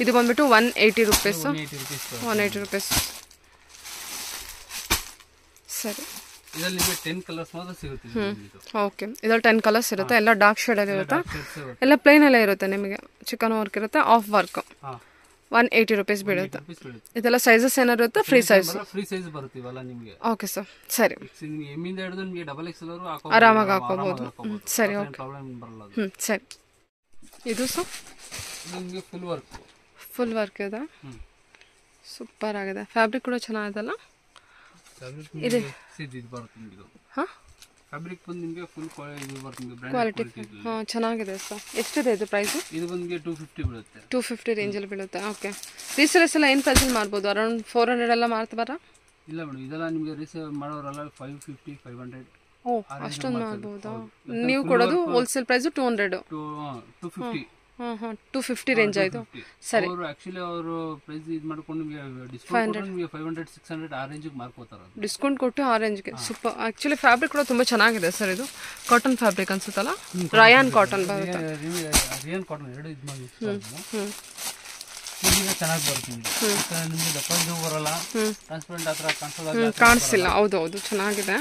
ಇದು ಬಂದ್ಬಿಟ್ಟು 180 rupees. 180 rupees. ಸರಿ. ಇದರಲ್ಲಿ ನಿಮಗೆ 10 ಕಲರ್ಸ್ ಮಾತ್ರ ಸಿಗುತ್ತೆ. ಓಕೆ, ಇದರಲ್ಲಿ 10 ಕಲರ್ಸ್ ಇರುತ್ತೆ. ಎಲ್ಲ ಡಾರ್ಕ್ ಶೇಡಲ್ಲಿ ಇರುತ್ತೆ. ಎಲ್ಲ ಪ್ಲೇನಲ್ಲೇ ಇರುತ್ತೆ. ನಿಮಗೆ ಚಿಕನ್ ವರ್ಕ್ ಇರುತ್ತೆ, ಆಫ್ ವರ್ಕ್. 180 rupees ಬೀಳುತ್ತೆ. ಇದೆಲ್ಲ ಸೈಜಸ್ ಏನಾದ್ರು ಇರುತ್ತೆ? Free size? ಫ್ರೀ ಸೈಜ್ ಬರುತ್ತೆ ಇವೆಲ್ಲ ನಿಮಗೆ. ಓಕೆ ಸರ್, ಸರಿ. ಎಮ್ಮಿಂದ ಹಿಡಿದು ನಿಮಗೆ ಡಬಲ್ XL ಆರಾಮಾಗಿ ಹಾಕೋಬಹುದು. ಸರಿ, ಓಕೆ. ಪ್ರಾಬ್ಲಮ್ ಬರಲ್ಲ. ಸರಿ. ಇದು ಸರ್? ನಿಮಗೆ ಫುಲ್ ವರ್ಕ್. ಫುಲ್ ವರ್ಕ್ ಇದೆ. ಸೂಪರ್ ಆಗಿದೆ. ಫ್ಯಾಬ್ರಿಕ್ ಕೂಡ ಚೆನ್ನಾಗಿದೆಲ್ಲ? ಇದೆ. ಇದು ಬರುತ್ತೆ ನಿಮಗೆ. ಹಾಂ, ಫ್ಯಾಬ್ರಿಕ್ ಬಂದು ನಿಮಗೆ ಫುಲ್ ಇದು ಬರುತ್ತೆ ನಿಮಗೆ. ಕ್ವಾಲಿಟಿ ಹಾಂ, ಚೆನ್ನಾಗಿದೆ ಸರ್. ಎಷ್ಟಿದೆ ಇದು ಪ್ರೈಸು? ಇದು ಬಂದು 250 ಬೀಳುತ್ತೆ. 250 ರೇಂಜಲ್ಲಿ ಬೀಳುತ್ತೆ. ಓಕೆ. ರೀಸೇಲರ್ಸ್ ಎಲ್ಲ ಏನು ಪ್ರೈಸಲ್ಲಿ ಮಾಡ್ಬೋದು? ಅರೌಂಡ್ 400 ಎಲ್ಲ ಮಾಡ್ತಾರಾ? ಇಲ್ಲ ಮೇಡಮ್, ಇದೆಲ್ಲ ನಿಮಗೆ ರೀಸೇಲ್ ಮಾಡೋರೆಲ್ಲ 550, 500. ಓ, ಅಷ್ಟೊಂದು ಮಾಡ್ಬೋದಾ? ನೀವು ಕೊಡೋದು ಹೋಲ್ಸೇಲ್ ಪ್ರೈಸು 200? 250. ಹಾಂ, 250 ರೇಂಜ್ ಆಯಿತು. ಸರಿ. ಅವರು ಆ್ಯಕ್ಚುಲಿ ಅವರು ಪ್ರೈಸ್ ಇದು ಮಾಡ್ಕೊಂಡು ನಿಮಗೆ ಡಿಸ್ಕೌಂಟ್ ನಿಮಗೆ 500, 600 ಆ ರೇಂಜಿಗೆ ಮಾರ್ಕೋತಾರೆ. ಡಿಸ್ಕೌಂಟ್ ಕೊಟ್ಟು ಆ ರೇಂಜ್ಗೆ. ಸೂಪರ್. ಆ್ಯಕ್ಚುಲಿ ಫ್ಯಾಬ್ರಿಕ್ ಕೂಡ ತುಂಬ ಚೆನ್ನಾಗಿದೆ ಸರ್. ಇದು ಕಾಟನ್ ಫ್ಯಾಬ್ರಿಕ್ ಅನ್ಸುತ್ತಲ್ಲ? ರಯಾನ್ ಕಾಟನ್ ಬರುತ್ತೆ. ರಯಾನ್ ಕಾಟನ್ ಎರಡು ಇದು ಮಾಡಿ ಚೆನ್ನಾಗಿ ಬರುತ್ತೆ ನಿಮಗೆ. ದಪ್ಪ ಬರಲ್ಲ, ಟ್ರಾನ್ಸ್ಪರೆಂಟ್ ಆ ಥರ ಕಾಣಿಸಿಲ್ಲ. ಹೌದು, ಚೆನ್ನಾಗಿದೆ.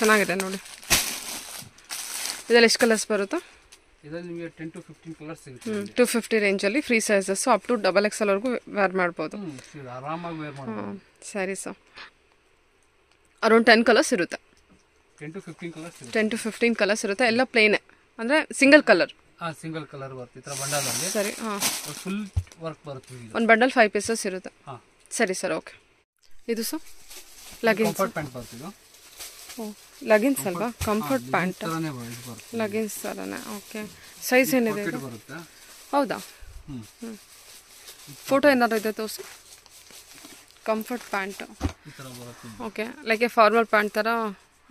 ಚೆನ್ನಾಗಿದೆ ನೋಡಿ. ಇದರಲ್ಲಿ ಎಷ್ಟು ಕಲರ್ಸ್ ಬರುತ್ತಾ? ಇದರಲ್ಲಿ ನಿಮಗೆ 10 to 15 ಕಲರ್ಸ್ ಸಿಗುತ್ತೆ. 250 ರೇಂಜಲ್ಲಿ free sizes up to XXL ವರೆಗೂ ವೇರ್ ಮಾಡ್ಬೋದು. ಆರಾಮಾಗಿ ವೇರ್ ಮಾಡ್ಬೋದು. ಸರಿ ಸರ್. ಅರೌಂಡ್ 10 ಕಲರ್ಸ್ ಇರುತ್ತೆ. 10 to 15 ಕಲರ್ಸ್ ಇರುತ್ತೆ. 10 to 15 ಕಲರ್ಸ್ ಇರುತ್ತೆ. ಎಲ್ಲ ಪ್ಲೇನೇ ಅಂದರೆ ಸಿಂಗಲ್ ಕಲರ್. ಸಿಂಗಲ್ ಕಲರ್ ಬರುತ್ತೆ ಈ ಥರ ಬಂಡಲಲ್ಲಿ. ಸರಿ. ಫುಲ್ ವರ್ಕ್ ಬರುತ್ತೆ. ಒಂದು ಬಂಡಲ್ 5 ಪೀಸಸ್ ಇರುತ್ತೆ. ಸರಿ ಸರ್, ಓಕೆ. ಇದು ಸರ್ ಲಗಿನ್ಸ್. ಕಂಫರ್ಟ್ ಪ್ಯಾಂಟ್ ಬರುತ್ತೆ ಇದು. ಲಗಿನ್ಸ್ ಅಲ್ವಾ? ಕಂಫರ್ಟ್ ಪ್ಯಾಂಟ್ ಲಗಿನ್ಸ್ ಥರನೇ. ಓಕೆ. ಸೈಜ್ ಏನಿದೆ ಇದು? ಬರುತ್ತೆ. ಹೌದಾ? ಫೋಟೋ ಏನಾದ್ರು ಇದೆ ತೋರಿಸಿ. ಕಂಫರ್ಟ್ ಪ್ಯಾಂಟ್ ಈ ಥರ ಬರುತ್ತೆ. Okay, like a formal pant ಥರ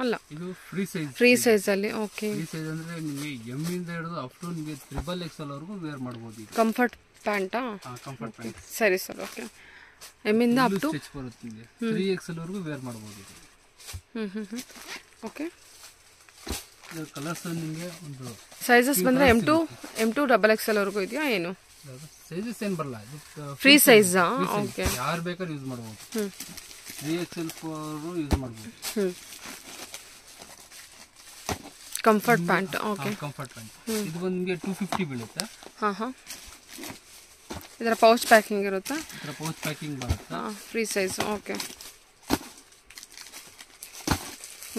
ಅಲ್ಲ, ಇದು ಫ್ರೀ ಸೈಜ್. ಫ್ರೀ ಸೈಜಲ್ಲಿ. ಓಕೆ. ಫ್ರೀ ಸೈಜ್ ಅಂದರೆ ನಿಮಗೆ ಎಮ್ ಇಂದ ಹಿಡಿದು ಅಪ್ ಟು ನಿಮಗೆ XXL ವರೆಗೂ ವೇರ್ ಮಾಡ್ಬೋದು. ಕಂಫರ್ಟ್ ಪ್ಯಾಂಟಾ? Comfort pant. ಸರಿ ಸರ್, ಓಕೆ. ಎಮ್ ಇಂದ ಅಪ್ ಟು ಸ್ಟಿಚ್ ಬರುತ್ತೆ ನಿಮಗೆ 3XL ವರೆಗೂ ವೇರ್ ಮಾಡ್ಬೋದು. ಓಕೆ. ಇದು ಕಲರ್ಸ್ ನಿಮಗೆ ಒಂದು ಸೈಜಸ್ ಬಂದರೆ M to XXL ವರೆಗೂ ಇದೆಯಾ ಏನು? ಸೈಜಸ್ ಏನು ಬರಲ್ಲ, ಫ್ರೀ ಸೈಜಾ? ಓಕೆ. ಯಾರು ಬೇಕಾದ್ರೂ ಯೂಸ್ ಮಾಡ್ಬೋದು. 3XL ಯೂಸ್ ಮಾಡ್ಬೋದು. Comfort pant. Okay. Comfort pant ಇದು ಬಂದು ನಿಮಗೆ 250 ಬೀಳುತ್ತೆ. ಇದರ ಪೌಚ್ ಪ್ಯಾಕಿಂಗ್ ಇರುತ್ತೆ. ಇದರ ಪೌಚ್ ಪ್ಯಾಕಿಂಗ್ ಬರುತ್ತೆ. Free size. ಓಕೆ.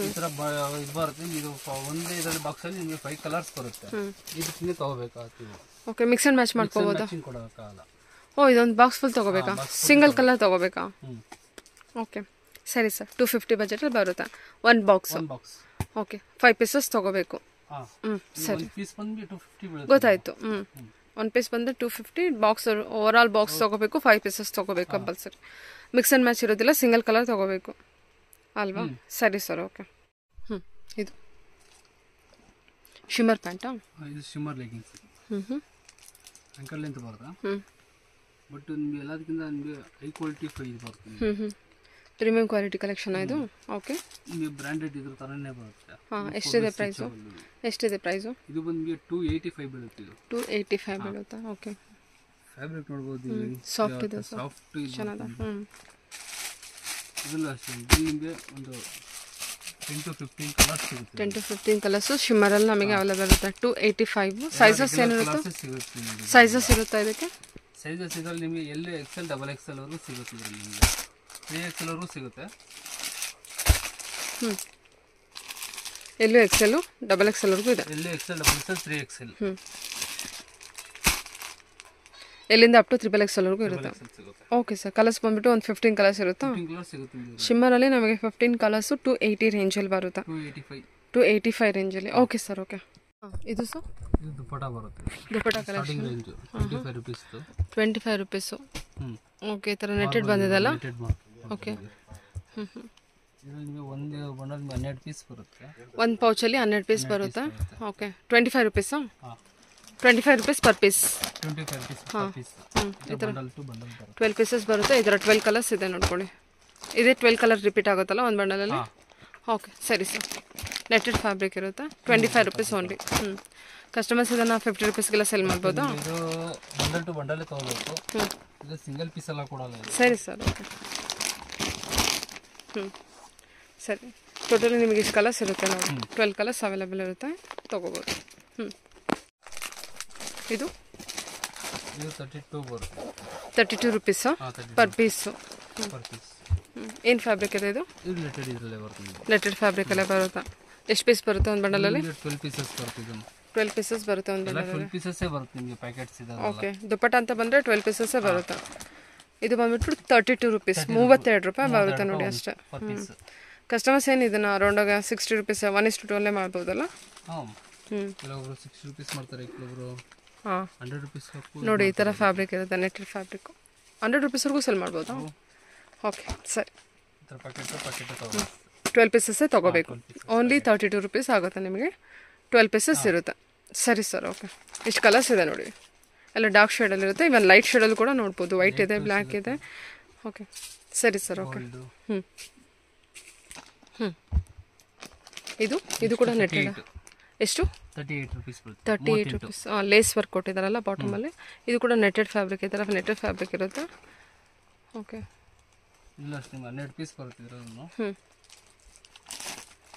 ಈ ಥರ ಇದು ಬರುತ್ತೆ. ಇದು ಒಂದೇ ಇದರಲ್ಲಿ ಬಾಕ್ಸಲ್ಲಿ ನಿಮಗೆ 5 ಕಲರ್ಸ್ ಬರುತ್ತೆ. ಇದಕ್ಕೆ ತಗೋಬೇಕಾಗ್ತದೆ. ಓಕೆ. ಮಿಕ್ಸ್ ಆ್ಯಂಡ್ ಮ್ಯಾಚ್ ಮಾಡ್ಕೋಬೋದಾ? ಕೊಡೋಕ್ಕಾಗಲ್ಲ. ಇದೊಂದು ಬಾಕ್ಸ್ ಫುಲ್ ತೊಗೋಬೇಕಾ? ಸಿಂಗಲ್ ಕಲರ್ ತೊಗೋಬೇಕಾ? ಓಕೆ. ಸರಿ ಸರ್. 250 ಬಜೆಟಲ್ಲಿ ಬರುತ್ತೆ ಒಂದು ಬಾಕ್ಸ್. ಓಕೆ. 5 ಪೀಸಸ್ ತೊಗೋಬೇಕು. ಸರಿ, ಗೊತ್ತಾಯಿತು. ಒಂದು ಪೀಸ್ ಬಂದರೆ 250. ಬಾಕ್ಸ್ ಓವರ್ ಆಲ್ ಬಾಕ್ಸ್ ತೊಗೋಬೇಕು. 5 ಪೀಸಸ್ ತೊಗೋಬೇಕು ಕಂಪಲ್ಸರಿ. ಮಿಕ್ಸ್ ಆ್ಯಂಡ್ ಮ್ಯಾಚ್ ಇರೋದಿಲ್ಲ, ಸಿಂಗಲ್ ಕಲರ್ ತೊಗೋಬೇಕು ಅಲ್ವಾ? ಸರಿ ಸರ್, ಓಕೆ. ಇದು ಶಿಮ್ಮರ್ ಪ್ಯಾಂಟಾ? ಇದು ಶಿಮ್ಮರ್ ಲೆಗಿನ್ಸ್. ಅಂಕಲ್ ಲೆಂತ್ ಬರುತ್ತೆ. ಬಟ್ ನಿಮಗೆ ಎಲ್ಲದಕ್ಕಿಂತ ನಿಮಗೆ ಹೈ ಕ್ವಾಲಿಟಿ ಇದು ಬರುತ್ತೆ. ಪ್ರೀಮಿಯಂ ಕ್ವಾಲಿಟಿ ಕಲೆಕ್ಷನ್ ಇದು. ಓಕೆ. ನಿಮಗೆ ಬ್ರ್ಯಾಂಡೆಡ್ ಇದ್ರ ಥರನೇ ಬರುತ್ತೆ. ಎಷ್ಟಿದೆ ಪ್ರೈಸು? ಎಷ್ಟಿದೆ ಪ್ರೈಸು? ಇದು ಬಂದು ನಿಮಗೆ 285 ಬೀಳುತ್ತೆ. ಇದು 285 ಬೀಳುತ್ತಾ? ಓಕೆ. ಫ್ಯಾಬ್ರಿಕ್ ನೋಡ್ಬೋದು. ಸಾಫ್ಟ್ ಇದೆ. ಸಾಫ್ಟ್ ಚೆನ್ನಾದ. ಇದೆಲ್ಲ ಅಷ್ಟೇ. ಇದು ನಿಮಗೆ ಒಂದು 10 to 15 ಕಲರ್ಸ್ ಸಿಗುತ್ತೆ. 10 to 15 ಕಲರ್ಸು ಶಿಮ್ಮರಲ್ಲಿ ನಮಗೆ ಅವೈಲೇಬಲ್ ಇರುತ್ತೆ. 285. ಸೈಜಸ್ ಏನಿರುತ್ತೆ? ಸೈಜಸ್ ಇರುತ್ತಾ ಇದಕ್ಕೆ? ಸೈಜಸ್ ಇದರಲ್ಲಿ ನಿಮಗೆ XL XXL ವರೆಗೂ ಸಿಗುತ್ತೆ. ಇದರಲ್ಲಿ ನಿಮಗೆ 3XL ವರೆಗೂ ಸಿಗುತ್ತೆ. ಎಲ್ಲೂ XL XXL ವರೆಗೂ ಇದೆ. XL XXL 3XL. ಎಲ್ಲಿಂದ ಅಪ್ ಟು XXL ವರೆಗೂ ಇರುತ್ತೆ. Okay sir. ಕಲರ್ಸ್ ಬಂದ್ಬಿಟ್ಟು ಒಂದು 15 ಕಲರ್ಸ್ ಇರುತ್ತಾ? ಶಿಮ್ಮರಲ್ಲಿ ನಮಗೆ 15 ಕಲರ್ಸು 280 ರೇಂಜಲ್ಲಿ ಬರುತ್ತೆ. 285 ರೇಂಜಲ್ಲಿ. Okay sir, okay. ಇದು ಸರ್ ಇದು ದುಪಟ್ಟಾ ಬರುತ್ತೆ. Dupatta collection. 25 rupees. 25 rupees. Okay. ಈ ಥರ ನೆಟೆಡ್ ಬಂದಿದೆಲ್ಲ. ಓಕೆ. ನಿಮಗೆ ಒಂದು ಬಂಡಲ್ 12 ಪೀಸ್ ಬರುತ್ತೆ. ಒಂದು ಪೌಚಲ್ಲಿ 12 ಪೀಸ್ ಬರುತ್ತೆ. ಓಕೆ. 25 ರೂಪೀಸಾ? 25 ರೂಪೀಸ್ ಪರ್ ಪೀಸ್. 25 ಪೀಸ್ ಹಾಂ. ಈ ಥರ ಬಂಡಲ್ ಟು ಬಂಡಲ್ ಬರುತ್ತೆ. 12 ಪೀಸಸ್ ಬರುತ್ತೆ. ಈ ಥರ 12 ಕಲರ್ಸ್ ಇದೆ ನೋಡ್ಕೊಳ್ಳಿ. ಇದೇ 12 ಕಲರ್ ರಿಪೀಟ್ ಆಗುತ್ತಲ್ಲ ಒಂದು ಬಂಡಲಲ್ಲಿ? ಓಕೆ. ಸರಿ ಸರ್. ನೆಟೆಡ್ ಫ್ಯಾಬ್ರಿಕ್ ಇರುತ್ತೆ. 25 ರೂಪೀಸ್ ಓನ್ಲಿ. ಕಸ್ಟಮರ್ಸ್ ಇದನ್ನು 50 ರೂಪೀಸ್ಗೆಲ್ಲ ಸೆಲ್ ಮಾಡ್ಬೋದಾ? ಇದು ಬಂಡಲ್ ಟು ಬಂಡಲೇ ತೊಗೋಬೇಕು. ಇದು ಸಿಂಗಲ್ ಪೀಸ್ ಎಲ್ಲ ಕೊಡಲ್ಲ. ಸರಿ ಸರ್, ಓಕೆ. ಸರಿ. ಟೋಟಲಿ ನಿಮಗೆ ಇಷ್ಟು ಕಲರ್ಸ್ ಇರುತ್ತೆ ನೋಡಿ. 12 ಕಲರ್ಸ್ ಅವೈಲೇಬಲ್ ಇರುತ್ತೆ, ತೊಗೋಬೋದು. ಇದು 32 ಬರುತ್ತೆ. 32 ರೂಪೀಸಾ ಪರ್ ಪೀಸು? ಏನು ಫ್ಯಾಬ್ರಿಕ್ ಇದೆ ಇದು? ಲೆಟೆಡ್ ಫ್ಯಾಬ್ರಿಕಲ್ಲೇ ಬರುತ್ತಾ? ಎಷ್ಟು ಪೀಸ್ ಬರುತ್ತೆ ಒಂದು ಬಂಡಲಲ್ಲಿ? 12 ಪೀಸಸ್ ಬರುತ್ತೆ. 12 ಪೀಸಸ್ ಬರುತ್ತೆ ಒಂದು ಬಂಡಲಲ್ಲಿ. 12 ಪೀಸಸ್ಸೇ ಬರುತ್ತೆ ನಿಮಗೆ ಪ್ಯಾಕೆಟ್ಸ್ ಇದೆ. ಓಕೆ. ದುಪ್ಪಟ್ಟ ಅಂತ ಬಂದರೆ 12 ಪೀಸಸ್ಸೇ ಬರುತ್ತೆ. ಇದು ಬಂದ್ಬಿಟ್ಟು 32 ರೂಪೀಸ್, 32 ರೂಪಾಯಿ ಬರುತ್ತೆ ನೋಡಿ ಅಷ್ಟೇ. ಕಸ್ಟಮರ್ಸ್ ಏನು ಇದನ್ನು ಅರೌಂಡಾಗ 60 ರೂಪೀಸ್ 1:2 ಅಲ್ಲೇ ಮಾಡ್ಬೋದಲ್ಲ? ಕೆಲವೊಬ್ರು 60 ರೂಪೀಸ್ ಮಾಡ್ತಾರೆ, ಕೆಲವೊಬ್ರು 100 ರೂಪೀಸ್. ನೋಡಿ ಈ ಥರ ಫ್ಯಾಬ್ರಿಕ್ ಇರುತ್ತೆ, ನೆಟೆಡ್ ಫ್ಯಾಬ್ರಿಕ್ಕು. 100 ರೂಪೀಸ್ವರೆಗೂ ಸೆಲ್ ಮಾಡ್ಬೋದಾ? ಓಕೆ ಸರಿ. 12 ಪೀಸಸ್ಸೇ ತೊಗೋಬೇಕು. ಓನ್ಲಿ 32 ರೂಪೀಸ್ ಆಗುತ್ತೆ ನಿಮಗೆ. 12 ಪೀಸಸ್ ಇರುತ್ತೆ. ಸರಿ ಸರ್, ಓಕೆ. ಇಷ್ಟು ಕಲರ್ಸ್ ಇದೆ ನೋಡಿ. ಎಲ್ಲ ಡಾರ್ಕ್ ಶೇಡಲ್ಲಿರುತ್ತೆ, ಇವನ್ ಲೈಟ್ ಶೇಡಲ್ಲಿ ಕೂಡ ನೋಡ್ಬೋದು. ವೈಟ್ ಇದೆ, ಬ್ಲ್ಯಾಕ್ ಇದೆ. ಓಕೆ ಸರಿ ಸರ್, ಓಕೆ. ಇದು ಕೂಡ ನೆಟೆಡ್. ಎಷ್ಟು? 38 ರೂಪೀಸ್ ಬರುತ್ತೆ. 38 ರೂಪೀಸ್. ಲೇಸ್ ವರ್ಕ್ ಕೊಟ್ಟಿದ್ದಾರಲ್ಲ ಬಾಟಮಲ್ಲಿ. ಇದು ಕೂಡ ನೆಟೆಡ್ ಫ್ಯಾಬ್ರಿಕ್, ಈ ಥರ ನೆಟೆಡ್ ಫ್ಯಾಬ್ರಿಕ್ ಇರುತ್ತೆ. ಓಕೆ. ಇಲ್ಲ ಅಷ್ಟೇ 12 ಪೀಸ್ ಬರುತ್ತೆ.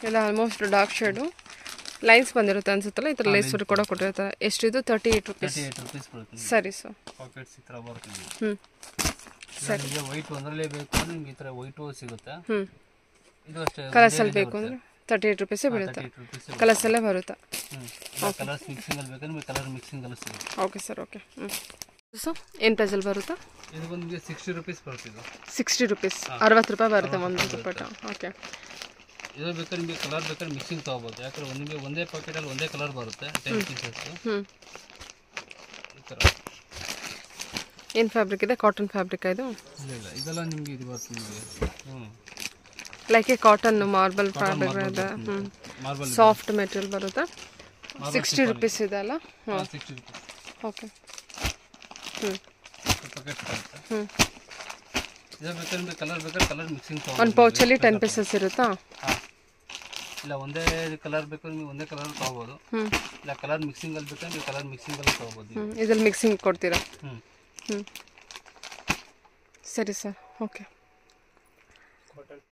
ಎಲ್ಲ ಆಲ್ಮೋಸ್ಟ್ ಡಾರ್ಕ್ ಶೇಡು. ಲೈನ್ಸ್ ಬಂದಿರುತ್ತೆ ಅನ್ಸುತ್ತಲ್ಲ, ಈ ಥರ ಲೇಸ್ ವರ್ಕ್ ಕೂಡ ಕೊಟ್ಟಿರ್ತಾರೆ. ಎಷ್ಟಿದು? 38 ರುಪೀಸ್. 38 rupees ಬರುತ್ತೆ. ಸರಿ ಸರ್. ಪಾಕೆಟ್ಸ್ ಈ ಥರ ಬರ್ತೀವಿ. ಸರಿ. ನಿಮಗೆ ವೈಟ್ ಒಂದರಲ್ಲೇ ಬೇಕು ಅಂದ್ರೆ ನಿಮ್ಗೆ ಈ ಥರ ವೈಟು ಸಿಗುತ್ತೆ. ಇದು ಅಷ್ಟೇ. ಕಲರ್ಸಲ್ಲಿ ಬೇಕು ಅಂದರೆ 38 ರುಪೀಸೇ ಬೀಳುತ್ತೆ. ಕಲರ್ಸಲ್ಲೇ ಬರುತ್ತೆ. ಕಲರ್ಸ್ ಮಿಕ್ಸಿಂಗಲ್ಲಿ ಬೇಕಂದ್ರೆ ನಿಮಗೆ ಕಲರ್ ಮಿಕ್ಸಿಂಗಲ್ಲೂ ಸಿಗುತ್ತೆ. Okay sir, okay. ಸೊ ಏನು ಪ್ರೈಸಲ್ಲಿ ಬರುತ್ತಾ? ಇದು ಬಂದು 60 rupees ಬರ್ತಿದ್ದು. 60 ರುಪೀಸ್, 60 ರೂಪಾಯಿ ಬರುತ್ತೆ ಒಂದು ದುಪ್ಪಟ್ಟ. ಓಕೆ. ಇದು ಬೇಕಾದ್ರೆ ನಿಮಗೆ ಕಲರ್ ಬೇಕಾದ್ರೆ ಮಿಕ್ಸಿಂಗ್ ತೊಗೋಬೋದು. ಯಾಕಂದ್ರೆ ನಿಮಗೆ ಒಂದೇ ಪಾಕೆಟಲ್ಲಿ ಒಂದೇ ಕಲರ್ ಬರುತ್ತೆ 10 pieces. ಈ ಥರ. ಏನು ಫ್ಯಾಬ್ರಿಕ್ ಇದೆ? ಕಾಟನ್ ಫ್ಯಾಬ್ರಿಕ್ ಇದು? ಇಲ್ಲ ಇದೆಲ್ಲ ನಿಮಗೆ ಇದು ಬರ್ತದೆ ನಿಮಗೆ. Like A cotton marble fabric ಇದೆ. ಮಾರ್ಬಲ್ ಸಾಫ್ಟ್ ಮೆಟೀರಿಯಲ್ ಬರುತ್ತೆ. 60 ರುಪೀಸ್ ಇದೆ ಅಲ್ಲ? 60 rupees. ಓಕೆ. ಪಾಕೆಟ್ ಬರುತ್ತೆ. ಇದು ಬೇಕಾದ್ರೆ ನಿಮಗೆ ಕಲರ್ ಬೇಕಾದ್ರೆ ಕಲರ್ ಮಿಕ್ಸಿಂಗ್ ತೊಗೋಬೋದು. ಒಂದು ಪೌಚಲ್ಲಿ 10 ಪೀಸಸ್ ಇರುತ್ತಾ? ಇಲ್ಲ ಒಂದೇ ಕಲರ್ ಬೇಕಾದ್ರೆ ನೀವು ಒಂದೇ ಕಲರ್ ತೊಗೋಬೋದು. ಇಲ್ಲ ಕಲರ್ ಮಿಕ್ಸಿಂಗಲ್ಲಿ ಬೇಕಾದ್ರೆ ನೀವು ಕಲರ್ ಮಿಕ್ಸಿಂಗಲ್ಲಿ ತೊಗೋಬೋದು. ಇದ್ರಲ್ಲಿ ಮಿಕ್ಸಿಂಗ್ ಕೊಡ್ತೀರಾ? ಸರಿ ಸರ್, ಓಕೆ.